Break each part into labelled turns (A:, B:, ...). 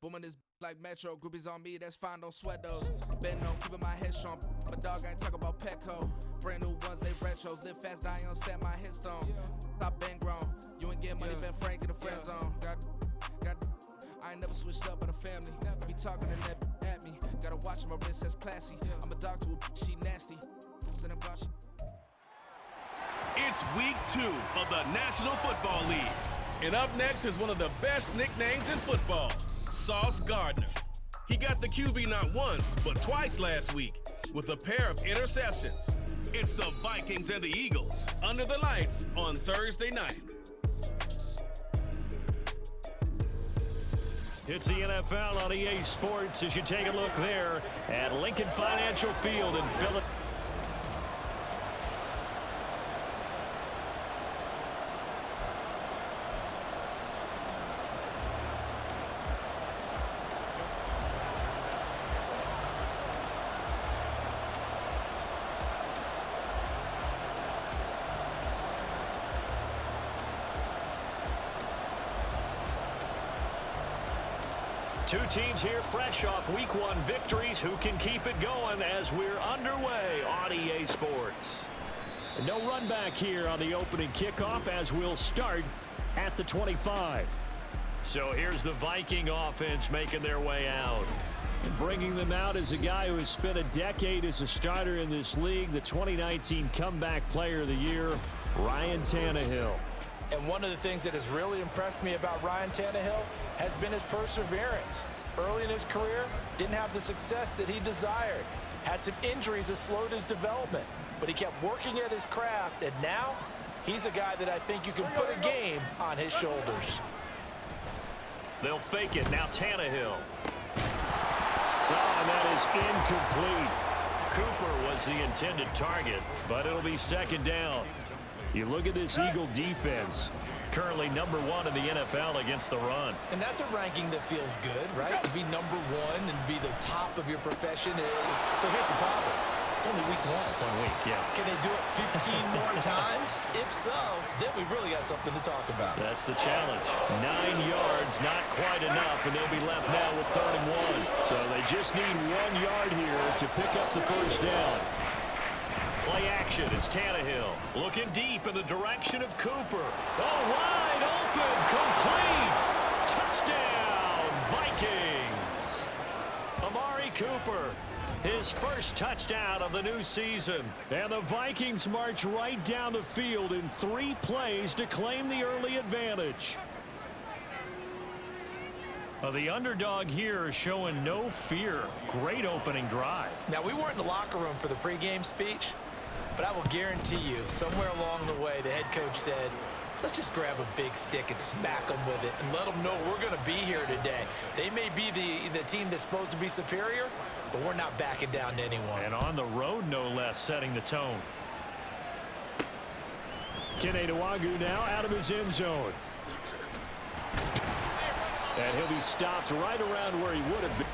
A: Booming this like Metro, groupies on me, that's fine, don't sweat those. Been on keeping my head strong, my dog ain't talk about Petco. Brand new ones, they retros, live fast, die on set my headstone. Stop been grown, you ain't getting money, been Frank in the friend zone. I ain't never switched up on the family. Be talking and that at me. Gotta watch my wrist, that's classy. I'm a dog to a she nasty.
B: It's week 2 of the National Football League. And up next is one of the best nicknames in football, Sauce Gardner. He got the QB not once, but twice last week with a pair of interceptions. It's the Vikings and the Eagles under the lights on Thursday night.
C: It's the NFL on EA Sports as you take a look there at Lincoln Financial Field in Philadelphia. Two teams here fresh off Week 1 victories. Who can keep it going as we're underway on EA Sports? No run back here on the opening kickoff as we'll start at the 25. So here's the Viking offense making their way out. Bringing them out is a guy who has spent a decade as a starter in this league, the 2019 Comeback Player of the Year, Ryan Tannehill.
D: And one of the things that has really impressed me about Ryan Tannehill has been his perseverance. Early in his career, didn't have the success that he desired. Had some injuries that slowed his development, but he kept working at his craft, and now he's a guy that I think you can put a game on his shoulders.
C: They'll fake it. Now Tannehill. Oh, and that is incomplete. Cooper was the intended target, but it'll be second down. You look at this Eagle defense, currently number 1 in the NFL against the run.
D: And that's a ranking that feels good, right? To be number 1 and be the top of your profession. But here's the problem. It's only week 1.
C: 1 week, yeah.
D: Can they do it 15 more times? If so, then we really got something to talk about.
C: That's the challenge. 9 yards, not quite enough, and they'll be left now with 3rd and 1. So they just need 1 yard here to pick up the first down. Play action. It's Tannehill looking deep in the direction of Cooper. Oh, wide open, complete. Touchdown, Vikings. Amari Cooper, his first touchdown of the new season. And the Vikings march right down the field in 3 plays to claim the early advantage. The underdog here is showing no fear. Great opening drive.
D: Now, we weren't in the locker room for the pregame speech, but I will guarantee you, somewhere along the way, the head coach said, let's just grab a big stick and smack them with it and let them know we're going to be here today. They may be the team that's supposed to be superior, but we're not backing down to anyone.
C: And on the road, no less, setting the tone. Kene Nwangwu now out of his end zone. And he'll be stopped right around where he would have been.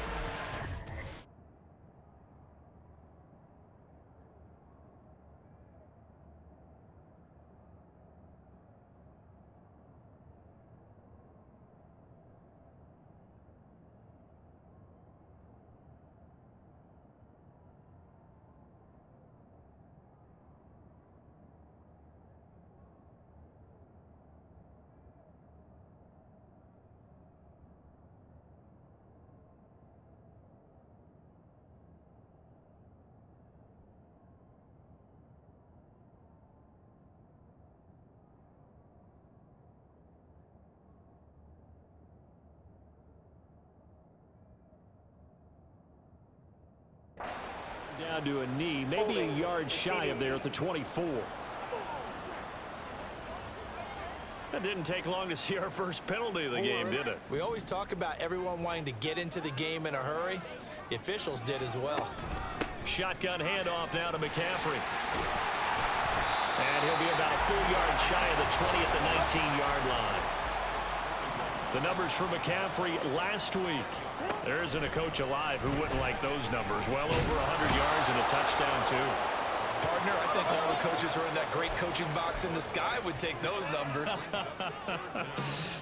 C: Down to a knee, maybe a yard shy of there at the 24. That didn't take long to see our first penalty of the game, did it?
D: We always talk about everyone wanting to get into the game in a hurry. The officials did as well.
C: Shotgun handoff now to McCaffrey. And he'll be about a full yard shy of the 20 at the 19-yard line. The numbers for McCaffrey last week. There isn't a coach alive who wouldn't like those numbers. Well over 100 yards and a touchdown, too.
D: Partner, I think all the coaches who are in that great coaching box in the sky would take those numbers.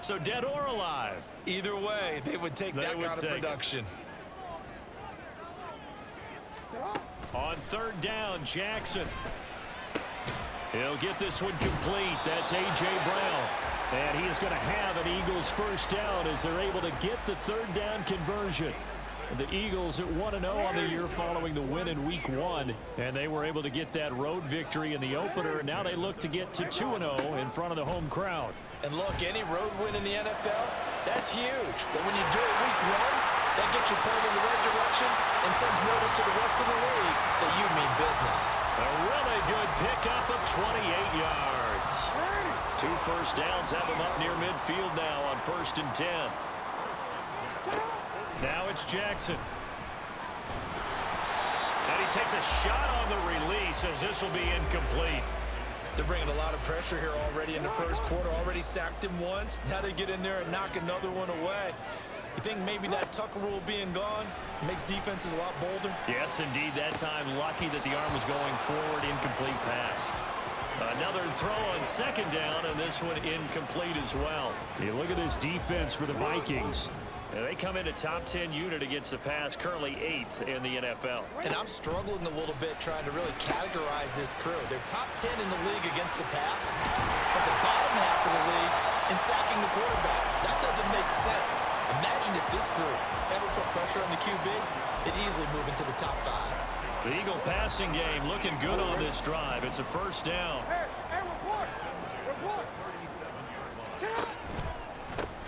C: So dead or alive?
D: Either way, they would take that kind of production.
C: On third down, Jackson. He'll get this one complete. That's A.J. Brown. And he is going to have an Eagles first down as they're able to get the third down conversion. The Eagles at 1-0 on the year following the win in Week 1. And they were able to get that road victory in the opener. And now they look to get to 2-0 in front of the home crowd.
D: And look, any road win in the NFL, that's huge. But when you do it Week 1, that gets you pointed in the right direction and sends notice to the rest of the league that you mean business.
C: A really good pickup of 28 yards. 2 first downs have him up near midfield now on 1st and 10. Now it's Jackson. And he takes a shot on the release as this will be incomplete.
D: They're bringing a lot of pressure here already in the first quarter. Already sacked him once. Now they get in there and knock another one away. You think maybe that Tucker rule being gone makes defenses a lot bolder?
C: Yes, indeed. That time, lucky that the arm was going forward. Incomplete pass. Another throw on second down, and this one incomplete as well. You look at this defense for the Vikings. They come in a top 10 unit against the pass, currently 8th in the NFL.
D: And I'm struggling a little bit trying to really categorize this crew. They're top 10 in the league against the pass, but the bottom half of the league in sacking the quarterback. That doesn't make sense. Imagine if this group ever put pressure on the QB, they'd easily move into the top 5.
C: The Eagle passing game looking good on this drive. It's a first down.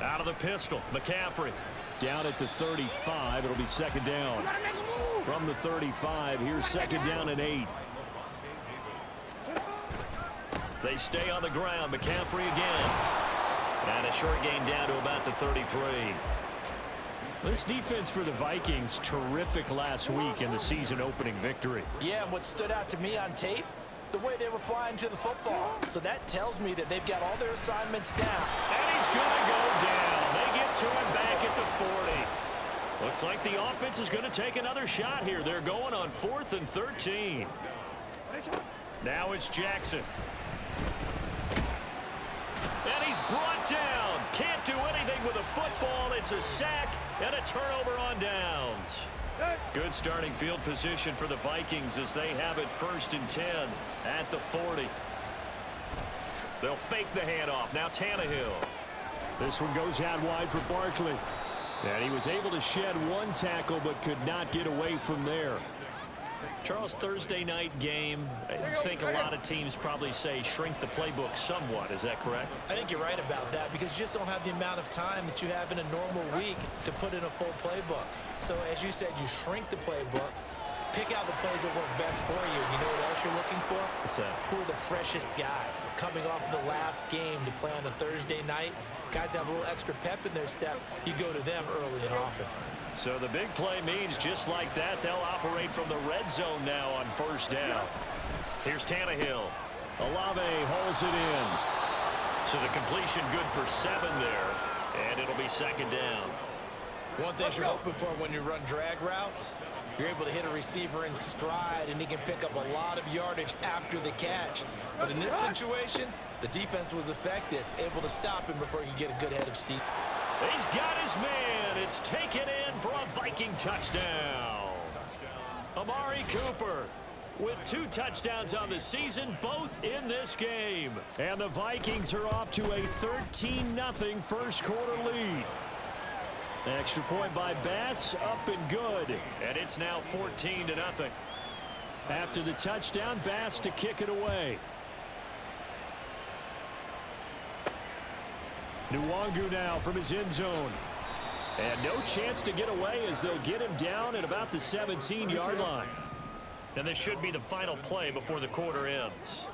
C: Out of the pistol, McCaffrey. Down at the 35, it'll be second down. From the 35, here's second down and 8. They stay on the ground, McCaffrey again. And a short gain down to about the 33. This defense for the Vikings, terrific last week in the season opening victory.
D: Yeah, and what stood out to me on tape, the way they were flying to the football. So that tells me that they've got all their assignments down.
C: And he's going to go down. They get to him back at the 40. Looks like the offense is going to take another shot here. They're going on 4th and 13. Now it's Jackson. And he's brought down. Can't do anything with a football. It's a sack and a turnover on downs. Good starting field position for the Vikings as they have it 1st and 10 at the 40. They'll fake the handoff. Now Tannehill. This one goes out wide for Barkley. And he was able to shed one tackle but could not get away from there. Charles, Thursday night game, I think a lot of teams probably say shrink the playbook somewhat. Is that correct?
D: I think you're right about that because you just don't have the amount of time that you have in a normal week to put in a full playbook. So as you said, you shrink the playbook, pick out the plays that work best for you. You know what else you're looking for?
C: What's that?
D: Who are the freshest guys coming off the last game to play on a Thursday night? Guys have a little extra pep in their step. You go to them early and often.
C: So the big play means just like that, they'll operate from the red zone now on 1st down. Here's Tannehill. Olave holds it in. So the completion good for 7 there, and it'll be second down.
D: One thing you're hoping for when you run drag routes, you're able to hit a receiver in stride, and he can pick up a lot of yardage after the catch. But in this situation, the defense was effective, able to stop him before he could get a good head of steam.
C: He's got his man. It's taken in for a Viking touchdown. Amari Cooper with 2 touchdowns on the season, both in this game. And the Vikings are off to a 13-0 first quarter lead. Extra point by Bass, up and good. And it's now 14-0. After the touchdown, Bass to kick it away. Nwangu now from his end zone. And no chance to get away as they'll get him down at about the 17-yard line. And this should be the final play before the quarter ends.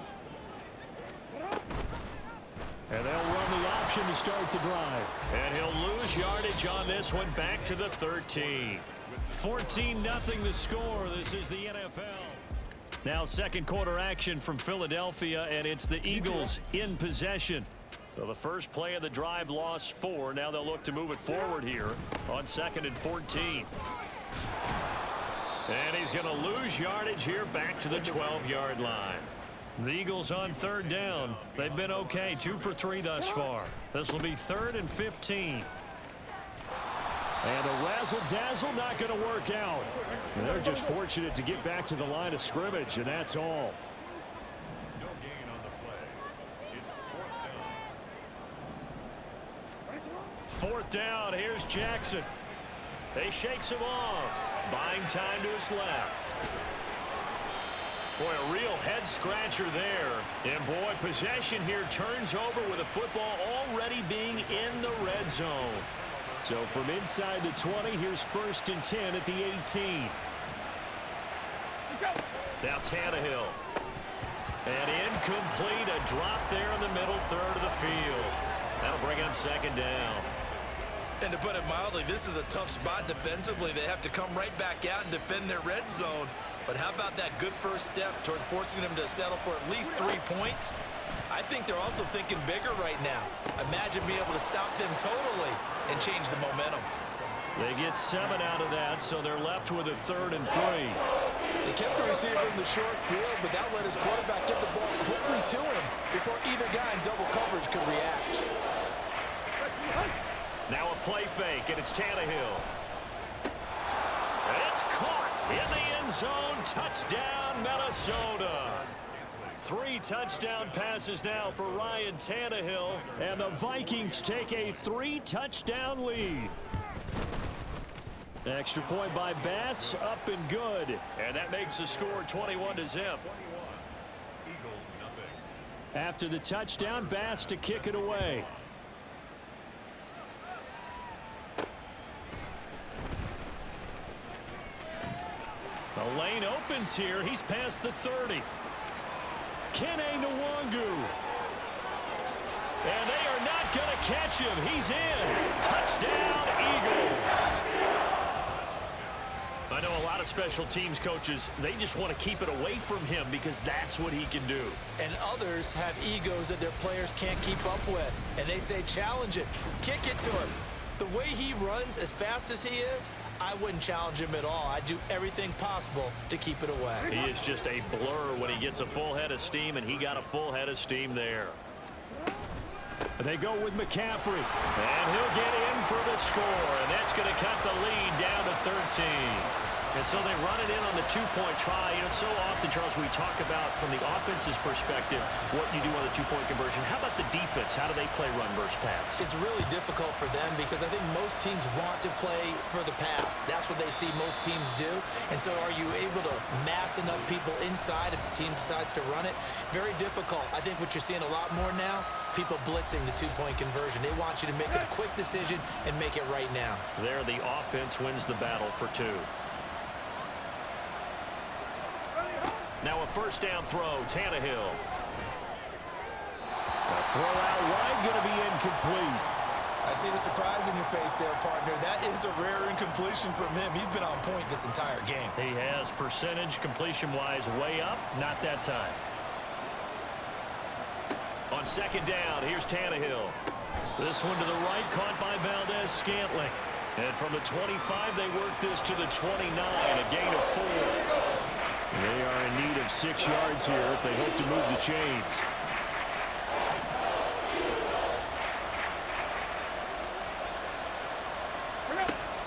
C: And they'll run the option to start the drive. And he'll lose yardage on this one back to the 13. 14-0 the score. This is the NFL. Now second quarter action from Philadelphia, and it's the Eagles in possession. So the first play of the drive lost 4. Now they'll look to move it forward here on 2nd and 14. And he's going to lose yardage here back to the 12-yard line. The Eagles on third down. They've been okay, 2 for 3 thus far. This will be 3rd and 15. And a razzle-dazzle not going to work out. And they're just fortunate to get back to the line of scrimmage, and that's all.
B: No gain on the play. It's
C: 4th down. Here's Jackson. He shakes him off. Buying time to his left. Boy, a real head-scratcher there. And, boy, possession here turns over with the football already being in the red zone. So from inside the 20, here's 1st and 10 at the 18. Now Tannehill. And incomplete. A drop there in the middle third of the field. That'll bring up 2nd down.
D: And to put it mildly, this is a tough spot defensively. They have to come right back out and defend their red zone. But how about that good first step towards forcing them to settle for at least 3 points? I think they're also thinking bigger right now. Imagine being able to stop them totally and change the momentum.
C: They get 7 out of that, so they're left with a 3rd and 3.
D: They kept the receiver in the short field, but that let his quarterback get the ball quickly to him before either guy in double coverage could react.
C: Now a play fake, and it's Tannehill. And it's caught in the end zone. Touchdown, Minnesota. 3 touchdown passes now for Ryan Tannehill, and the Vikings take a 3-touchdown lead. Extra point by Bass, up and good. And that makes the score 21-0. After the touchdown, Bass to kick it away. The lane opens here. He's past the 30. Kene Nwangu. And they are not going to catch him. He's in. Touchdown, Eagles. I know a lot of special teams coaches, they just want to keep it away from him because that's what he can do.
D: And others have egos that their players can't keep up with. And they say, challenge it. Kick it to him. The way he runs as fast as he is, I wouldn't challenge him at all. I'd do everything possible to keep it away.
C: He is just a blur when he gets a full head of steam, and he got a full head of steam there. They go with McCaffrey, and he'll get in for the score, and that's going to cut the lead down to 13. And so they run it in on the 2-point try. You know, so often, Charles, we talk about from the offense's perspective what you do on the 2-point conversion. How about the defense? How do they play run versus pass?
D: It's really difficult for them because I think most teams want to play for the pass. That's what they see most teams do. And so are you able to mass enough people inside if the team decides to run it? Very difficult. I think what you're seeing a lot more now, people blitzing the 2-point conversion. They want you to make a quick decision and make it right now.
C: There, the offense wins the battle for 2. Now a 1st down throw, Tannehill. A throw out wide, going to be incomplete.
D: I see the surprise in your face there, partner. That is a rare incompletion from him. He's been on point this entire game.
C: He has percentage completion-wise way up, not that time. On 2nd down, here's Tannehill. This one to the right, caught by Valdez-Scantling. And from the 25, they work this to the 29, a gain of 4. They are in need of 6 yards here if they hope to move the chains.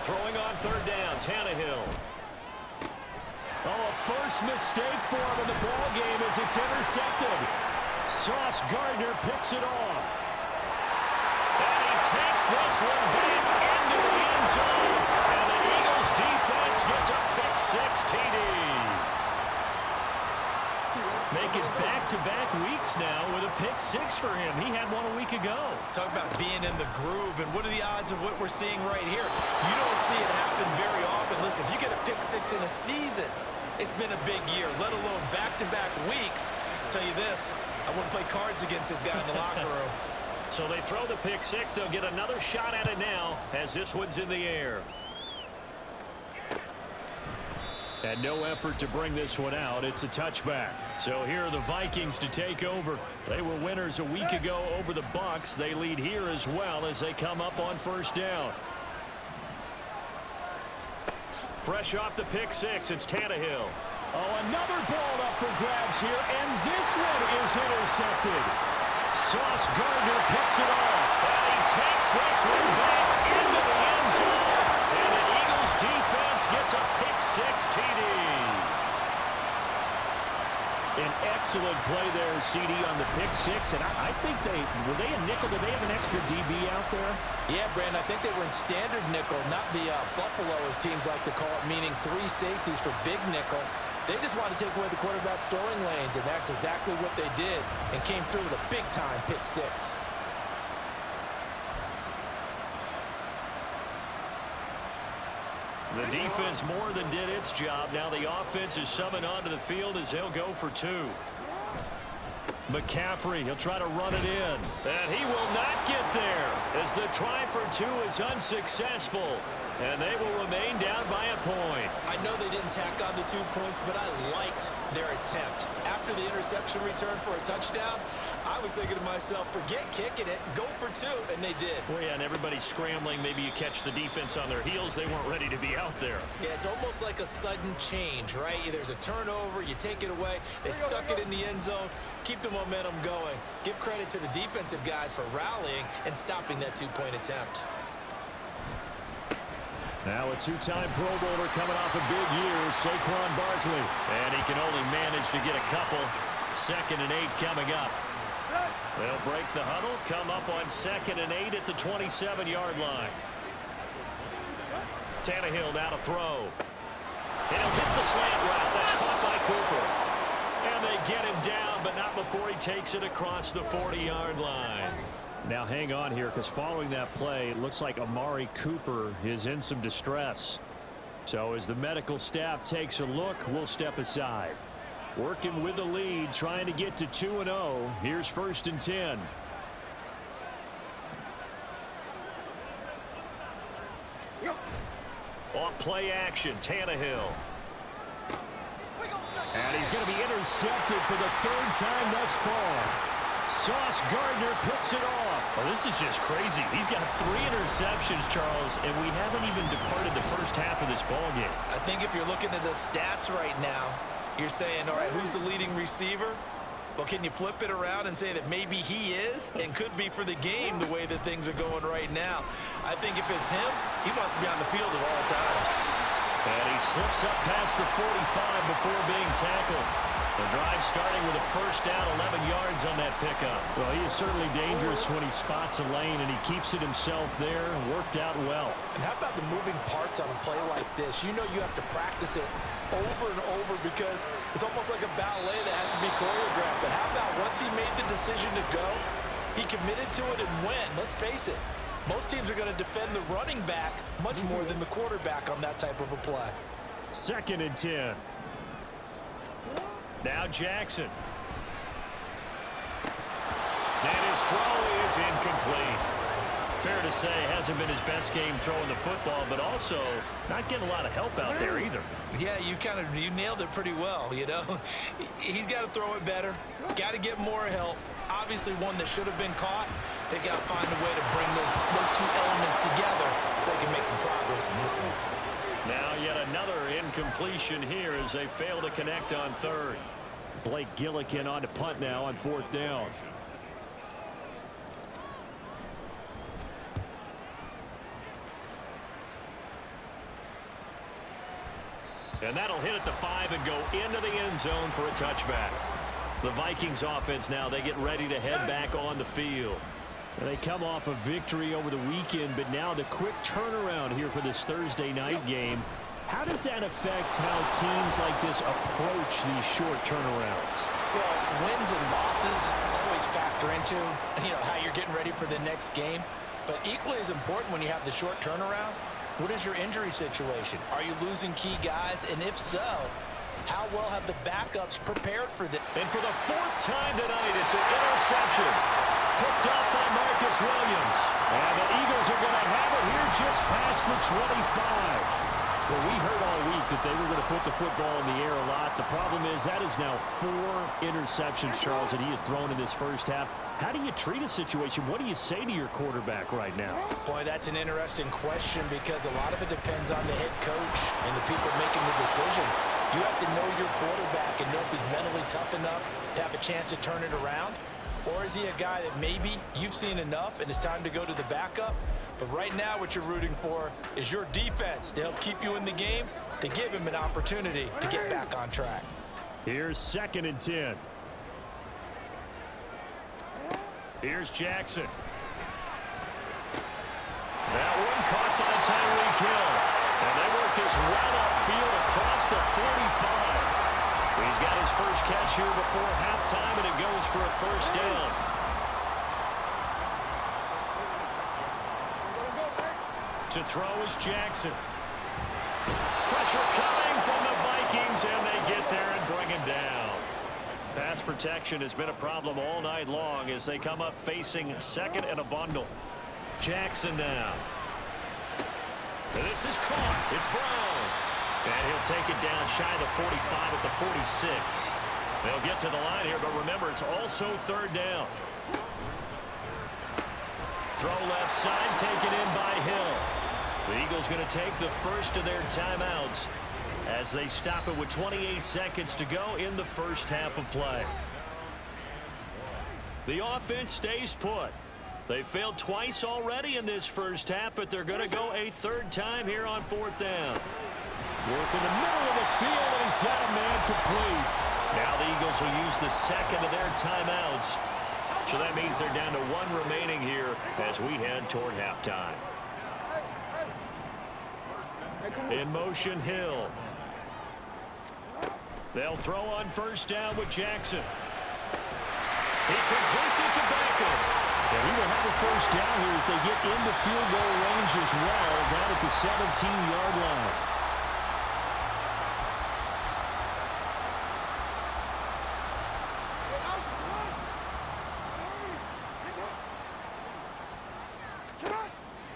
C: Throwing on 3rd down, Tannehill. Oh, a first mistake for him in the ball game as it's intercepted. Sauce Gardner picks it off. And he takes this one back into the end zone. And the Eagles defense gets a pick-6 TD. Make it back-to-back weeks now with a pick-6 for him. He had one a week ago.
D: Talk about being in the groove, and what are the odds of what we're seeing right here? You don't see it happen very often. Listen, if you get a pick-6 in a season, it's been a big year, let alone back-to-back weeks. I'll tell you this, I wouldn't play cards against this guy in the locker room.
C: So they throw the pick-6. They'll get another shot at it now as this one's in the air. And no effort to bring this one out. It's a touchback. So here are the Vikings to take over. They were winners a week ago over the Bucs. They lead here as well as they come up on 1st down. Fresh off the pick six, it's Tannehill. Oh, another ball up for grabs here, and this one is intercepted. Sauce Gardner picks it off, and he takes this one back into the end zone. And the Eagles defense gets a pick six TD. An excellent play there, CD, on the pick six. And I think were they a nickel? Did they have an extra DB out there?
D: Yeah, Brandon, I think they were in standard nickel, not the Buffalo, as teams like to call it, meaning 3 safeties for big nickel. They just wanted to take away the quarterback's throwing lanes, and that's exactly what they did, and came through with a big-time pick six.
C: The defense more than did its job. Now the offense is summoned onto the field as they'll go for 2. McCaffrey, he'll try to run it in. And he will not get there as the try for 2 is unsuccessful. And they will remain down by a point.
D: I know they didn't tack on the 2 points, but I liked their attempt. After the interception return for a touchdown, I was thinking to myself, forget kicking it, go for 2, and they did.
C: Well, yeah, and everybody's scrambling. Maybe you catch the defense on their heels. They weren't ready to be out there.
D: Yeah, it's almost like a sudden change, right? There's a turnover, you take it away, they stuck it in the end zone, keep the momentum going. Give credit to the defensive guys for rallying and stopping that 2-point attempt.
C: Now a 2-time Pro Bowler coming off a big year, Saquon Barkley. And he can only manage to get a couple. 2nd and 8 coming up. They'll break the huddle, come up on 2nd and 8 at the 27-yard line. Tannehill now to throw. And he'll hit the slant route. That's caught by Cooper. And they get him down, but not before he takes it across the 40-yard line. Now hang on here, because following that play, it looks like Amari Cooper is in some distress. So as the medical staff takes a look, we'll step aside. Working with the lead, trying to get to 2-0. Here's 1st and 10. Off play action, Tannehill. And he's going to be intercepted for the 3rd time thus far. Sauce Gardner picks it off. Well, this is just crazy. He's got 3 interceptions, Charles, and we haven't even departed the first half of this ballgame.
D: I think if you're looking at the stats right now, you're saying, all right, who's the leading receiver? Well, can you flip it around and say that maybe he is and could be for the game the way that things are going right now? I think if it's him, he must be on the field at all times.
C: And he slips up past the 45 before being tackled. The drive starting with a 1st down, 11 yards on that pickup. Well, he is certainly dangerous when he spots a lane, and he keeps it himself there. Worked out well.
D: And how about the moving parts on a play like this? You know you have to practice it over and over because it's almost like a ballet that has to be choreographed. But how about once he made the decision to go, he committed to it and went. Let's face it, most teams are going to defend the running back much more than the quarterback on that type of a play.
C: 2nd and 10. Now Jackson. And his throw is incomplete. Fair to say, hasn't been his best game throwing the football, but also not getting a lot of help out there either.
D: Yeah, you nailed it pretty well, you know. He's got to throw it better. Got to get more help. Obviously one that should have been caught. They got to find a way to bring those 2 elements together so they can make some progress in this one.
C: Now yet another incompletion here as they fail to connect on 3rd. Blake Gillikin on to punt now on 4th down. And that'll hit at the 5 and go into the end zone for a touchback. The Vikings offense now, they get ready to head back on the field. And they come off a victory over the weekend, but now the quick turnaround here for this Thursday night game. How does that affect how teams like this approach these short turnarounds?
D: Well, wins and losses always factor into, how you're getting ready for the next game. But equally as important when you have the short turnaround, what is your injury situation? Are you losing key guys? And if so, how well have the backups prepared for this?
C: And for the 4th time tonight, it's an interception. Picked up by Marcus Williams. And the Eagles are going to have it here just past the 25. Well, we heard all week that they were going to put the football in the air a lot. The problem is that is now 4 interceptions, Charles, that he has thrown in this first half. How do you treat a situation? What do you say to your quarterback right now?
D: Boy, that's an interesting question because a lot of it depends on the head coach and the people making the decisions. You have to know your quarterback and know if he's mentally tough enough to have a chance to turn it around. Or is he a guy that maybe you've seen enough and it's time to go to the backup? But right now what you're rooting for is your defense to help keep you in the game, to give him an opportunity to get back on track.
C: Here's 2nd and 10. Here's Jackson. That one caught by Tyreek Hill. And they work this well upfield across the 45. He's got his first catch here before halftime, and it goes for a first down. To throw is Jackson. Pressure coming from the Vikings, and they get there and bring him down. Pass protection has been a problem all night long as they come up facing 2nd and a bundle. Jackson now. This is caught. It's Brown. And he'll take it down shy of the 45 at the 46. They'll get to the line here, but remember, it's also 3rd down. Throw left side, taken in by Hill. The Eagles going to take the first of their timeouts as they stop it with 28 seconds to go in the first half of play. The offense stays put. They failed twice already in this first half, but they're going to go a 3rd time here on 4th down. Work in the middle of the field, and he's got a man complete. Now the Eagles will use the 2nd of their timeouts. So that means they're down to 1 remaining here as we head toward halftime. In motion, Hill. They'll throw on 1st down with Jackson. He completes it to Beckham. And he will have a 1st down here as they get into field goal range as well, down at the 17-yard line.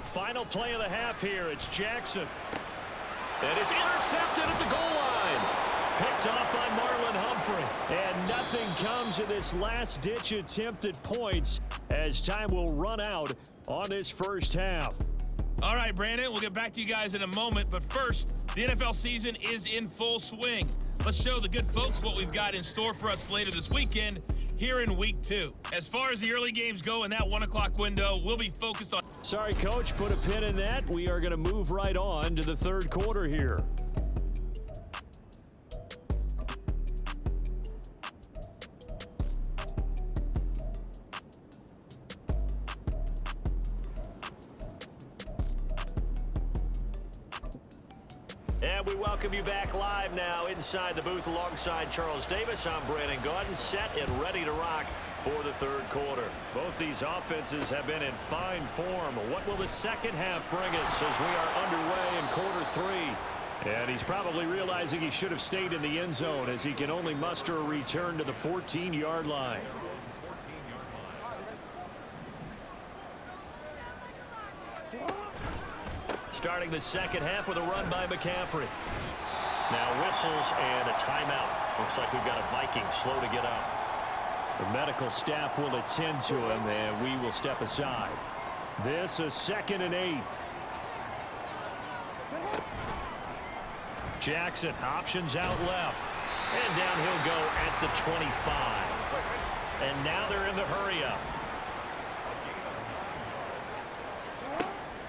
C: Final play of the half here. It's Jackson. And it's intercepted at the goal line. Picked off by Marlon Humphrey. And nothing comes of this last-ditch attempt at points as time will run out on this first half.
E: All right, Brandon, we'll get back to you guys in a moment. But first, the NFL season is in full swing. Let's show the good folks what we've got in store for us later this weekend here in Week 2. As far as the early games go in that 1 o'clock window, we'll be focused on...
C: Sorry, Coach, put a pin in that. We are going to move right on to the 3rd quarter here. And we welcome you back live now inside the booth alongside Charles Davis. I'm Brandon Gaudin, set and ready to rock for the 3rd quarter. Both these offenses have been in fine form. What will the second half bring us as we are underway in quarter 3? And he's probably realizing he should have stayed in the end zone as he can only muster a return to the 14-yard line. Starting the second half with a run by McCaffrey. Now whistles and a timeout. Looks like we've got a Viking slow to get up. The medical staff will attend to him, and we will step aside. This is 2nd and 8. Jackson options out left. And down he'll go at the 25. And now they're in the hurry-up.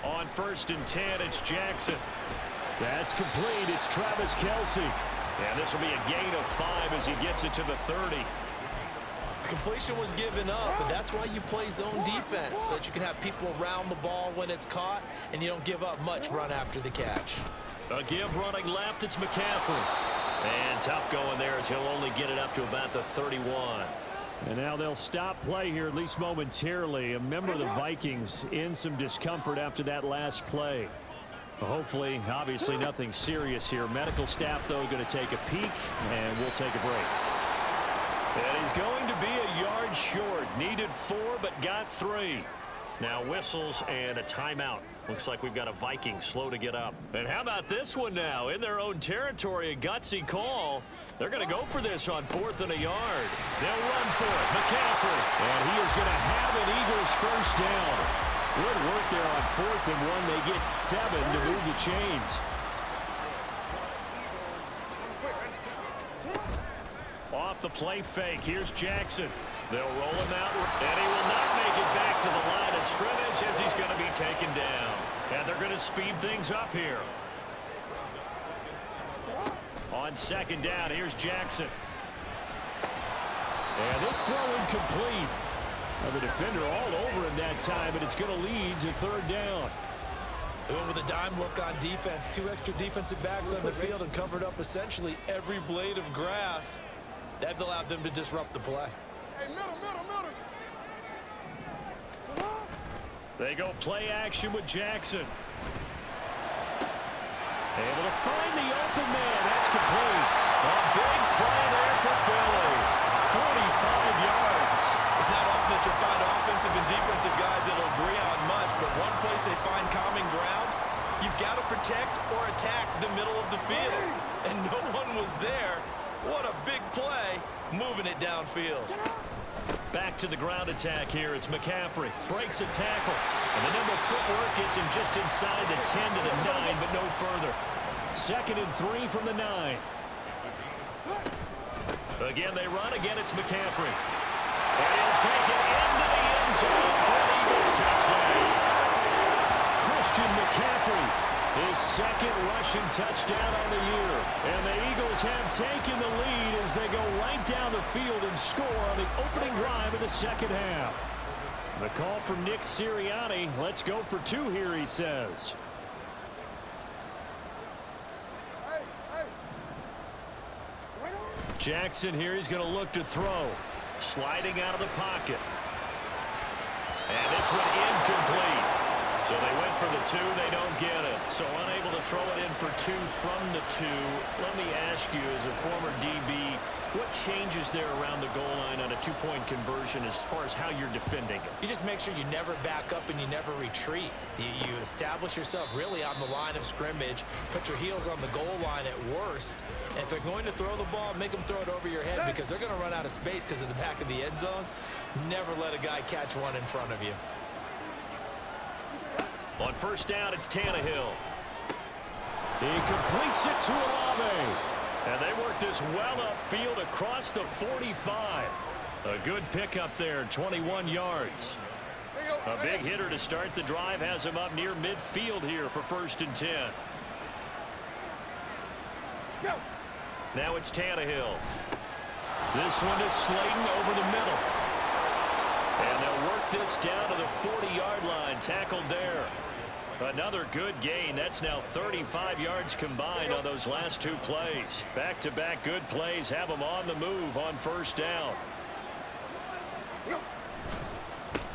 C: On 1st and 10, it's Jackson. That's complete. It's Travis Kelce. And this will be a gain of 5 as he gets it to the 30.
D: Completion was given up, but that's why you play zone defense, so that you can have people around the ball when it's caught, and you don't give up much run after the catch.
C: A give running left, it's McCaffrey. And tough going there as he'll only get it up to about the 31. And now they'll stop play here, at least momentarily. A member of the Vikings in some discomfort after that last play. Hopefully, obviously nothing serious here. Medical staff, though, going to take a peek, and we'll take a break. And he's going to be a yard short. Needed 4, but got 3. Now whistles and a timeout. Looks like we've got a Viking slow to get up. And how about this one now? In their own territory, a gutsy call. They're going to go for this on 4th and a yard. They'll run for it. McCaffrey. And he is going to have an Eagles first down. Good work there on 4th and 1. They get 7 to move the chains. Off the play fake. Here's Jackson. They'll roll him out, and he will not make it back to the line of scrimmage as he's going to be taken down. And they're going to speed things up here. On 2nd down, here's Jackson. And this throw incomplete. Now the defender all over him that time, but it's going to lead to 3rd down.
D: They went with a dime look on defense. 2 extra defensive backs on the field and covered up essentially every blade of grass. That allowed them to disrupt the play.
C: They go play action with Jackson. Able to find the open man. That's complete. A big play there for Philly. 45 yards.
D: It's not often that you'll find offensive and defensive guys that'll agree on much, but one place they find common ground, you've got to protect or attack the middle of the field. And no one was there. What a big play, moving it downfield.
C: Back to the ground attack here. It's McCaffrey. Breaks a tackle. And the number footwork gets him just inside the 10 to the 9, but no further. 2nd and 3 from the 9. Again, they run. Again, it's McCaffrey. And he'll take it into the end zone for an Eagles touchdown. Christian McCaffrey, his 2nd rushing touchdown on the year. And the Eagles have taken the lead as they go right down the field and score on the opening drive of the 2nd half. The call from Nick Sirianni. Let's go for 2 here, he says. Jackson here, he's going to look to throw. Sliding out of the pocket. And this one incomplete. So they went for the 2, they don't get it. So unable to throw it in for 2 from the 2. Let me ask you, as a former DB, what changes there around the goal line on a 2-point conversion as far as how you're defending it?
D: You just make sure you never back up and you never retreat. You establish yourself really on the line of scrimmage, put your heels on the goal line at worst, and if they're going to throw the ball, make them throw it over your head because they're going to run out of space because of the back of the end zone. Never let a guy catch one in front of you.
C: On 1st down, it's Tannehill. He completes it to Olave. And they work this well upfield across the 45. A good pickup there, 21 yards. A big hitter to start the drive has him up near midfield here for 1st and 10. Now it's Tannehill. This one is Slayton over the middle. And they'll work this down to the 40-yard line, tackled there. Another good gain. That's now 35 yards combined on those last 2 plays. Back-to-back good plays have them on the move on 1st down.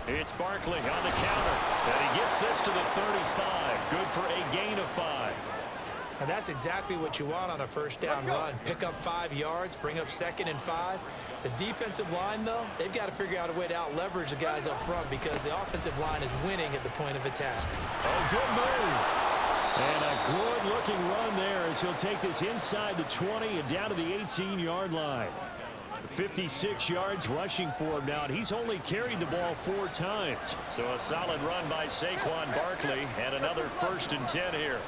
C: It's Barkley on the counter. And he gets this to the 35. Good for a gain of 5.
D: And that's exactly what you want on a 1st down run. Pick up 5 yards, bring up 2nd and 5. The defensive line, though, they've got to figure out a way to out-leverage the guys up front because the offensive line is winning at the point of attack.
C: Oh, good move. And a good-looking run there as he'll take this inside the 20 and down to the 18-yard line. 56 yards rushing for him now, and he's only carried the ball 4 times. So a solid run by Saquon Barkley and another 1st and 10 here.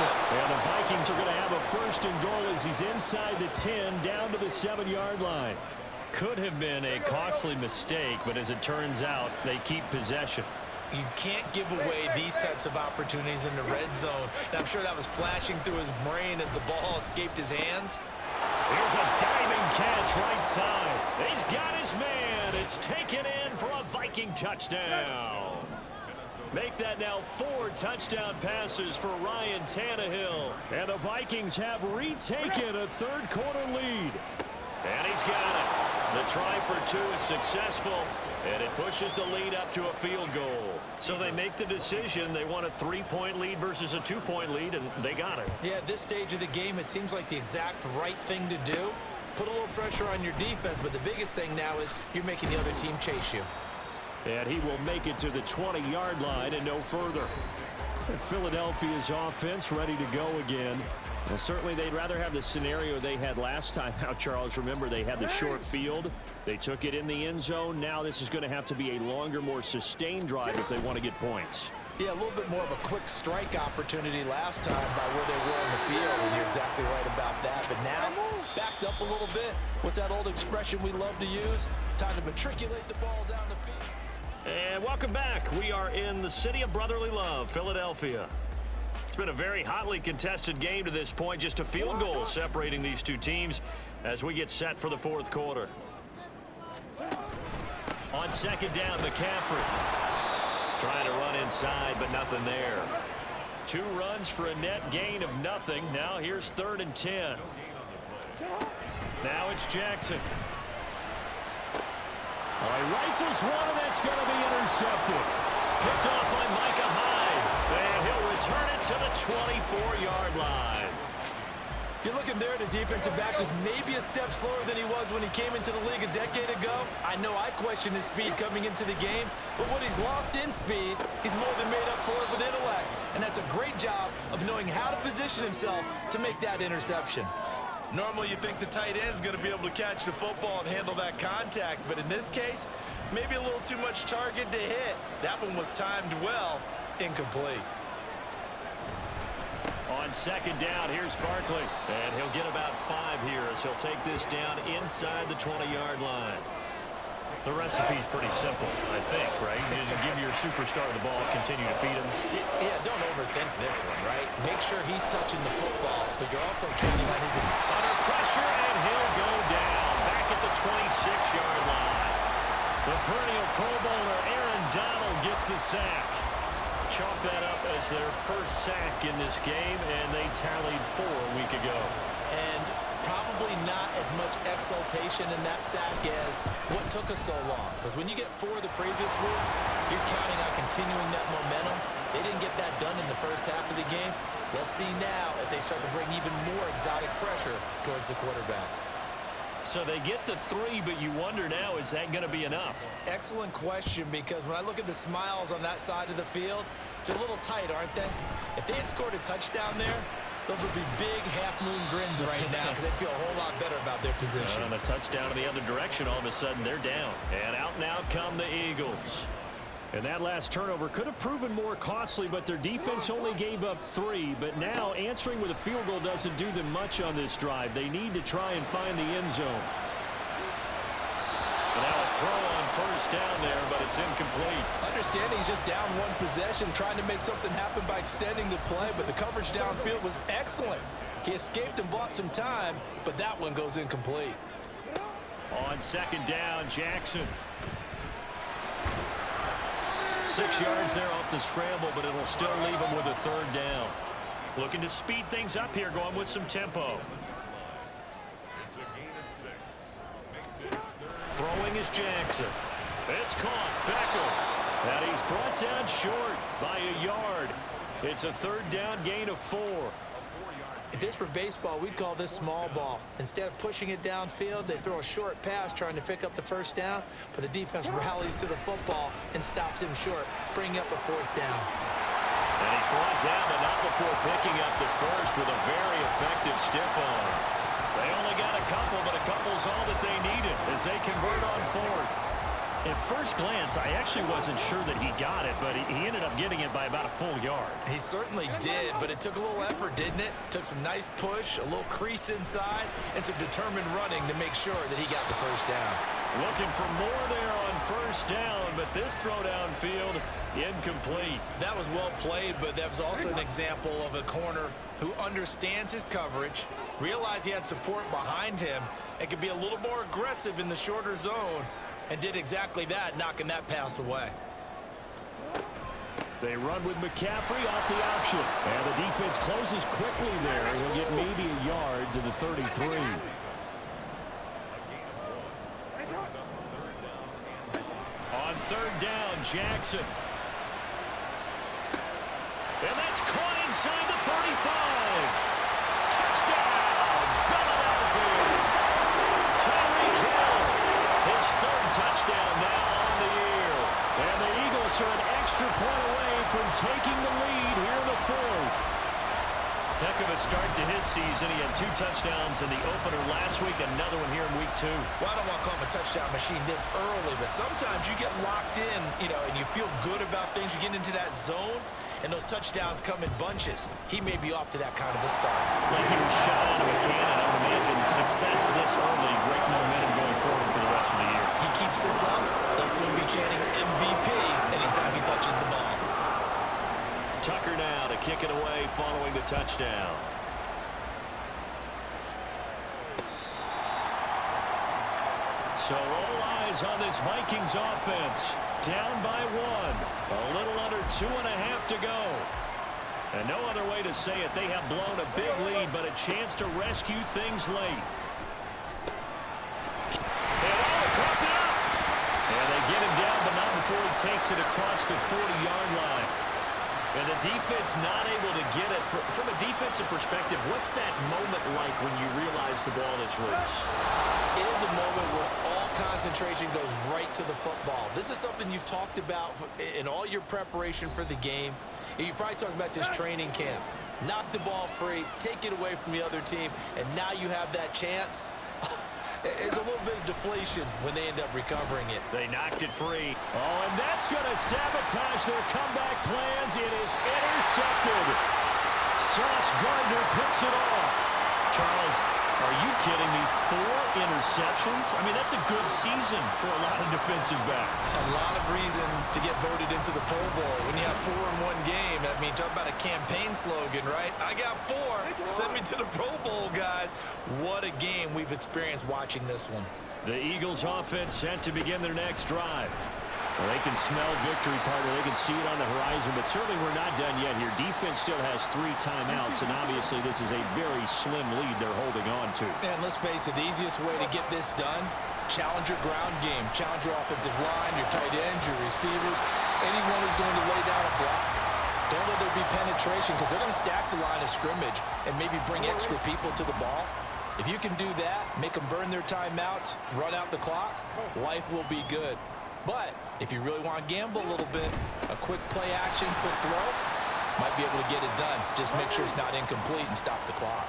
C: And the Vikings are going to have a 1st and goal as he's inside the 10 down to the 7-yard line. Could have been a costly mistake, but as it turns out, they keep possession.
D: You can't give away these types of opportunities in the red zone. And I'm sure that was flashing through his brain as the ball escaped his hands.
C: Here's a diving catch right side. He's got his man. It's taken in for a Viking touchdown. Make that now 4 touchdown passes for Ryan Tannehill. And the Vikings have retaken a 3rd quarter lead. And he's got it. The try for two is successful, and it pushes the lead up to a field goal. So they make the decision. They want a 3-point lead versus a 2-point lead, and they got it.
D: Yeah, at this stage of the game, it seems like the exact right thing to do. Put a little pressure on your defense, but the biggest thing now is you're making the other team chase you.
C: And he will make it to the 20-yard line and no further. And Philadelphia's offense ready to go again. Well, certainly they'd rather have the scenario they had last time out, Charles. Remember, they had the short field. They took it in the end zone. Now this is going to have to be a longer, more sustained drive if they want to get points.
D: Yeah, a little bit more of a quick strike opportunity last time by where they were on the field, and you're exactly right about that. But now, backed up a little bit. What's that old expression we love to use? Time to matriculate the ball down the field.
C: And welcome back. We are in the city of brotherly love, Philadelphia. It's been a very hotly contested game to this point. Just a field goal separating these two teams as we get set for the fourth quarter. On second down, McCaffrey trying to run inside, but nothing there. 2 runs for a net gain of nothing. Now here's 3rd and 10. Now it's Jackson. All right, rifles one, and that's going to be intercepted. Picked off by Micah Hyde, and he'll return it to the 24-yard line.
D: You're looking there at a defensive back who's maybe a step slower than he was when he came into the league a decade ago. I know I questioned his speed coming into the game, but what he's lost in speed, he's more than made up for it with intellect. And that's a great job of knowing how to position himself to make that interception. Normally you think the tight end's going to be able to catch the football and handle that contact, but in this case, maybe a little too much target to hit. That one was timed well, incomplete.
C: On second down, here's Barkley, and he'll get about 5 here as he'll take this down inside the 20-yard line. The recipe's pretty simple, I think, right? You just give your superstar the ball, continue to feed him.
D: Yeah, don't overthink this one, right? Make sure he's touching the football, but you're also counting on his...
C: Under pressure, and he'll go down back at the 26-yard line. The perennial Pro Bowler Aaron Donald gets the sack. Chalk that up as their first sack in this game, and they tallied 4 a week ago.
D: And probably not as much exultation in that sack as what took us so long. Because when you get 4 the previous week, you're counting on continuing that momentum. They didn't get that done in the first half of the game. Let's see now if they start to bring even more exotic pressure towards the quarterback.
C: So they get the 3, but you wonder now, is that going to be enough?
D: Excellent question, because when I look at the smiles on that side of the field, they're a little tight, aren't they? If they had scored a touchdown there, those would be big half-moon grins right now because they'd feel a whole lot better about their position.
C: On a touchdown in the other direction, all of a sudden they're down. And out now come the Eagles. And that last turnover could have proven more costly, but their defense only gave up 3. But now answering with a field goal doesn't do them much on this drive. They need to try and find the end zone. And now a throw on first down there, but it's incomplete.
D: Understanding he's just down 1 possession, trying to make something happen by extending the play, but the coverage downfield was excellent. He escaped and bought some time, but that one goes incomplete.
C: On second down, Jackson. 6 yards there off the scramble, but it'll still leave him with a 3rd down. Looking to speed things up here, going with some tempo. Throwing is Jackson. It's caught. Beckham. And he's brought down short by a yard. It's a 3rd down gain of 4.
D: If this were baseball, we'd call this small ball. Instead of pushing it downfield, they throw a short pass trying to pick up the 1st down, but the defense rallies to the football and stops him short, bringing up a 4th down.
C: And he's brought down, but not before picking up the 1st with a very effective stiff arm. They only got a couple, but a couple's all that they needed as they convert on 4th. At first glance, I actually wasn't sure that he got it, but he ended up getting it by about a full yard.
D: He certainly did, but it took a little effort, didn't it? Took some nice push, a little crease inside, and some determined running to make sure that he got the 1st down.
C: Looking for more there on 1st down, but this throw downfield, incomplete.
D: That was well played, but that was also an example of a corner who understands his coverage, realized he had support behind him, and could be a little more aggressive in the shorter zone, and did exactly that, knocking that pass away.
C: They run with McCaffrey off the option. And the defense closes quickly there. He'll get maybe a yard to the 33. third down, Jackson. And that's caught inside the 35. Touchdown, Philadelphia. Tyreek Hill, his third touchdown now on the year. And the Eagles are an extra point away from taking the lead here in the fourth. Heck of a start to his season. He had 2 touchdowns in the opener last week, another one here in week 2.
D: Well, I don't want to call him a touchdown machine this early, but sometimes you get locked in, and you feel good about things. You get into that zone, and those touchdowns come in bunches. He may be off to that kind of a start.
C: Like he was shot out of a cannon. I would imagine success this early, great momentum going forward for the rest of the year.
D: He keeps this up, they'll soon be chanting MVP anytime he touches the ball.
C: Tucker now to kick it away following the touchdown. So all eyes on this Vikings offense. Down by 1. A little under 2.5 to go. And no other way to say it. They have blown a big lead, but a chance to rescue things late. And they get him down, but not before he takes it across the 40-yard line. And the defense not able to get it. From a defensive perspective, what's that moment like when you realize the ball is loose?
D: It is a moment where all concentration goes right to the football. This is something you've talked about in all your preparation for the game. You probably talked about since training camp. Knock the ball free, take it away from the other team, and now you have that chance. It's a little bit of deflation when they end up recovering it.
C: They knocked it free. Oh, and that's going to sabotage their comeback plans. It is intercepted. Sauce Gardner picks it off. Charles, are you kidding me? 4 interceptions? I mean, that's a good season for a lot of defensive backs.
D: A lot of reason to get voted into the Pro Bowl. When you have 4 in one game, I mean, talk about a campaign slogan, right? I got 4. Send me to the Pro Bowl, guys. What a game we've experienced watching this one.
C: The Eagles offense set to begin their next drive. Well, they can smell victory, partner. They can see it on the horizon, but certainly we're not done yet here. Defense still has 3 timeouts, and obviously this is a very slim lead they're holding on to.
D: And let's face it, the easiest way to get this done, challenge your ground game. Challenge your offensive line, your tight ends, your receivers. Anyone who's going to lay down a block. Don't let there be penetration because they're going to stack the line of scrimmage and maybe bring extra people to the ball. If you can do that, make them burn their timeouts, run out the clock, life will be good. But if you really want to gamble a little bit, a quick play action, quick throw, might be able to get it done. Just make sure it's not incomplete and stop the clock.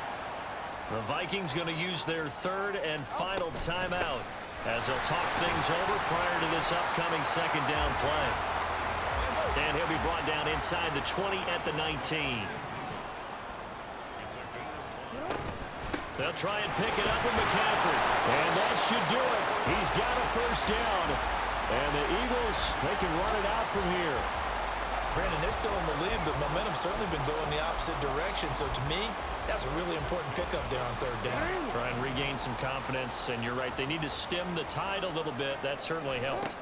C: The Vikings going to use their 3rd and final timeout as they'll talk things over prior to this upcoming 2nd down play. And he'll be brought down inside the 20 at the 19. They'll try and pick it up with McCaffrey. And that should do it. He's got a 1st down. And the Eagles, they can run it out from here.
D: Brandon, they're still in the lead, but momentum's certainly been going the opposite direction. So to me, that's a really important pickup there on 3rd down.
C: Try and regain some confidence, and you're right. They need to stem the tide a little bit. That certainly helped.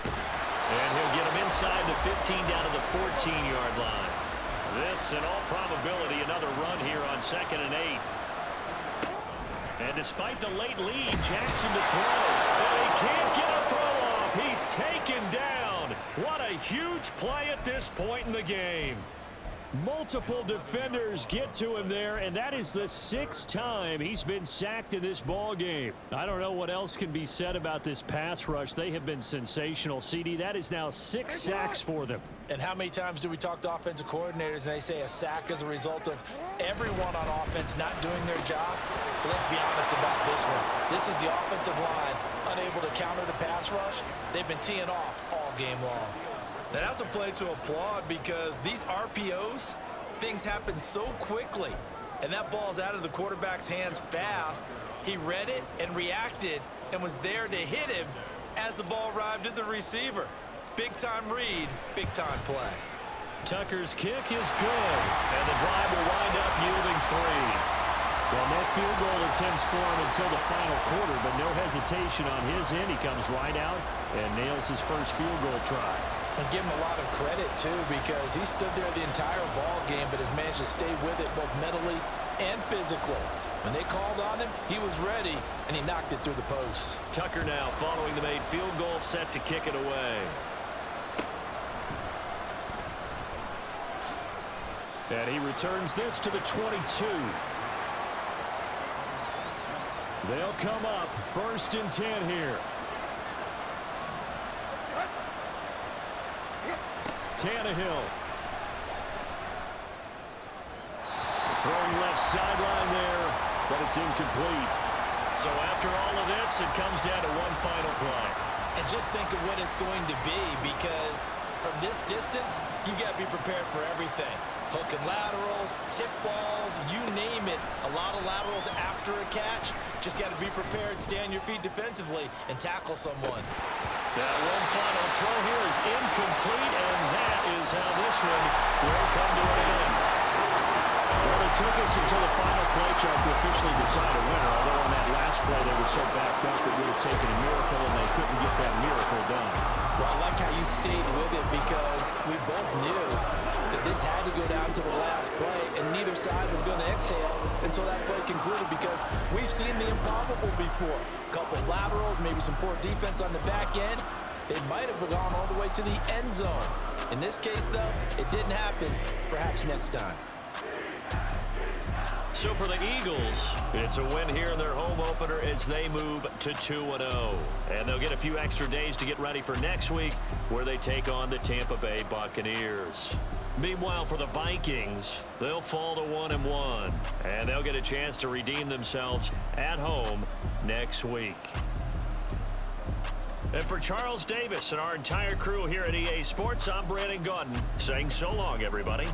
C: And he'll get him inside the 15 down to the 14-yard line. This, in all probability, another run here on 2nd and 8. And despite the late lead, Jackson to throw. And he can't get a throw off. He's taken down. What a huge play at this point in the game. Multiple defenders get to him there, and that is the 6th time he's been sacked in this ball game. I don't know what else can be said about this pass rush. They have been sensational. CD, that is now 6 sacks for them.
D: And how many times do we talk to offensive coordinators and they say a sack is a result of everyone on offense not doing their job? But let's be honest about this one. This is the offensive line unable to counter the pass rush. They've been teeing off all game long. Now, that's a play to applaud because these RPOs, things happen so quickly. And that ball's out of the quarterback's hands fast. He read it and reacted and was there to hit him as the ball arrived at the receiver. Big-time read, big-time play.
C: Tucker's kick is good, and the drive will wind up yielding 3. Well, no field goal attempts for him until the final quarter, but no hesitation on his end. He comes right out and nails his first field goal try.
D: And give him a lot of credit, too, because he stood there the entire ball game but has managed to stay with it both mentally and physically. When they called on him, he was ready, and he knocked it through the post.
C: Tucker now following the made field goal, set to kick it away. And he returns this to the 22. They'll come up 1st and 10 here. Tannehill. Throwing left sideline there, but it's incomplete. So after all of this, it comes down to one final play.
D: And just think of what it's going to be, because from this distance, you got to be prepared for everything. Hook and laterals, tip balls, you name it. A lot of laterals after a catch. Just got to be prepared, stay on your feet defensively, and tackle someone.
C: That one final throw here is incomplete, and that is how this one will come to an end. Well, it took us until the final play chart to officially decide a winner, although on that last play they were so backed up it would have taken a miracle, and they couldn't get that miracle done.
D: Well, I like how you stayed with it, because we both knew that this had to go down to the last play, and neither side was going to exhale until that play concluded, because we've seen the improbable before. A couple of laterals, maybe some poor defense on the back end. They might have gone all the way to the end zone. In this case, though, it didn't happen. Perhaps next time.
C: So for the Eagles, it's a win here in their home opener as they move to 2-0. And they'll get a few extra days to get ready for next week, where they take on the Tampa Bay Buccaneers. Meanwhile, for the Vikings, they'll fall to 1-1, and they'll get a chance to redeem themselves at home next week. And for Charles Davis and our entire crew here at EA Sports, I'm Brandon Gaudin saying so long, everybody.